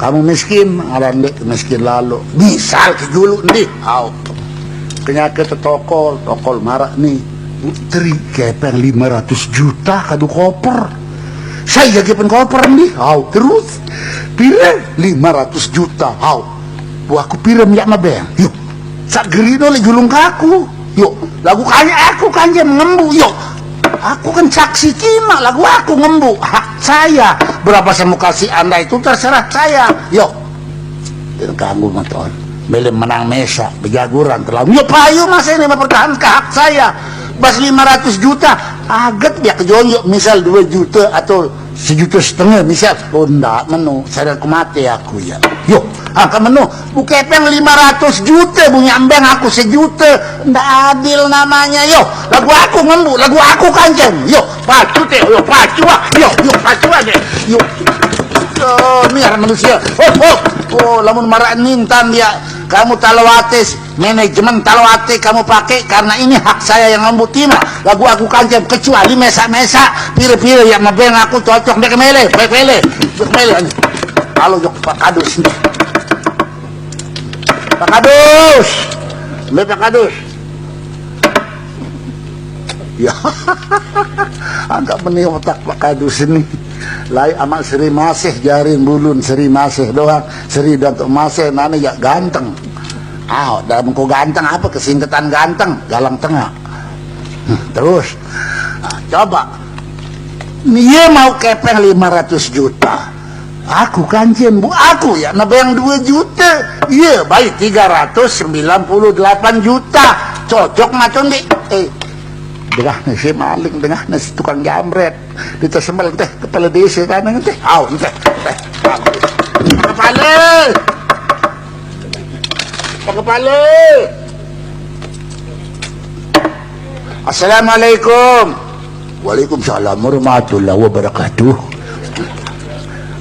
kamu miskin, aran dek miskin lalu. Misal ke dulu nih, kenya ke tokol marah nih. Putri kepeng 500 juta kadu koper. Saya kepen koper nih, terus pire 500 juta, aku pire minyak mabeng. Yuk, sak gerino le julung kaku. Yuk, lagu kanya aku kanja mengembu. Yuk, aku kan saksi kima, lagu aku ngembu, hak saya. Berapa saya mau kasih anda itu terserah saya. Yuk, ganggu maton. Beli menang mesa, bejaguran terlalu. Yuk payu mas ini mempertahankan hak saya. Bas 500 juta, aget dia kejonjok misal 2 juta atau 1,5 juta misal. Oh enggak menu, saya mati aku ya. Yuk, angka menu, bukepeng 500 juta, bunyi ambeng aku 1 juta. Enggak adil namanya. Yuk, lagu aku ngembu, lagu aku kanceng. Yuk, pacu teh, yuk pacu ah. Yuk pacu aja. Yuk. Oh, miar manusia. Oh, lamun marah nintan dia. Kamu talawatis, manajemen talawati kamu pakai karena ini hak saya yang membutima. Lagu aku kancem kecuali mesa-mesa pire-pire yang mabeng aku cocok dek mele. Halo jok Pak Kadus. Pak Kadus. Pak Kadus. Ya. Anggap meni otak Pak Kadus ini. Lai amat Seri Masih jarin bulun Seri Masih doang. Seri Datuk Masih nani ya ganteng. Dalam kau ganteng apa kesingkatan ganteng galang tengah. Terus coba dia mau kepeng 500 juta. Aku kancen bu aku ya nabeng 2 juta. Iya baik 398 juta. Cocok macam ni. Dengah nasi maling, dengah nasi tukang jamret. Kita sembel teh kepala desa kan teh. Teh. Kepala. Assalamualaikum. Waalaikumsalam warahmatullahi wabarakatuh.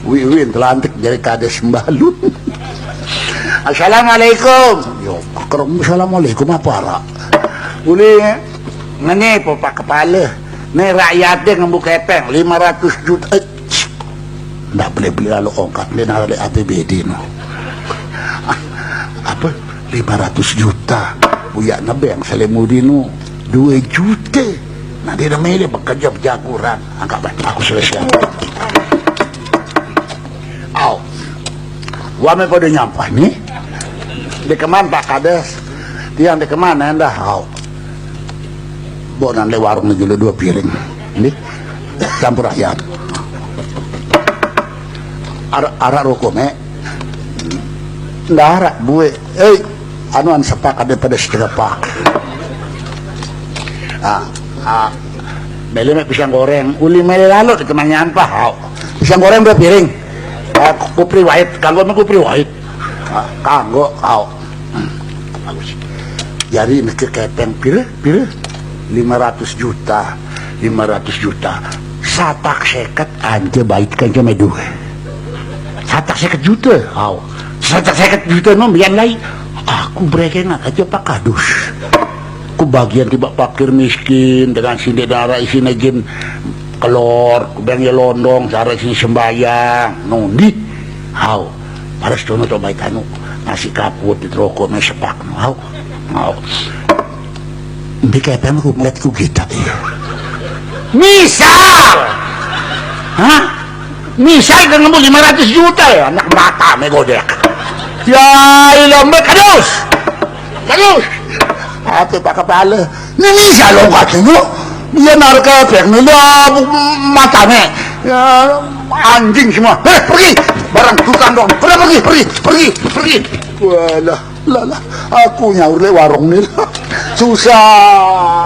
Win telantik dari kades mbalun. Assalamualaikum. Yo, assalamualaikum apa ra? Uli ngene po Pak Kepala. Nih rakyatnya ngembu kepeng 500 juta. Nggak boleh beli lalu ongkat nih nari APBD no. Apa 500 juta buya nebeng selemudinu 2 juta. Nah dia namanya bekerja jaguran. Angkat aku selesai. Wame pada nyampah nih. Di keman Pak Kades. Tiang di kemana anda? Bonan le warung jual 2 piring. Ini campur ayam. Arak rokok ndak arak buwe. Anuan sepak ada pada setengah pak. Beli pisang goreng. Uli mele lalu di teman nyampah. Pisang goreng 2 piring. Kupri wahid. Kanggo kupri wahid. Kanggo bagus. Jadi mikir kepeng pire 500 juta 500 juta satak seket anje baik kan cuma 2 satak seket juta satak seket juta no biar lain aku mereka nggak aja Pak Kadus ku bagian tiba fakir miskin dengan sini darah isinya jin kelor kubengnya londong cara sini sembayang nundi harus tuh coba kanu ngasih kaput di rokok mesepak di kepeng aku melihat ku kita misal misal kan ngomong 500 juta ya anak mata megodek ya ilah Mbak Kadus hati Pak Kepala ini misal lo katanya dia naruh kepeng ini matanya ya anjing semua pergi barang tukang dong pergi walah aku nyaur le warung nih susah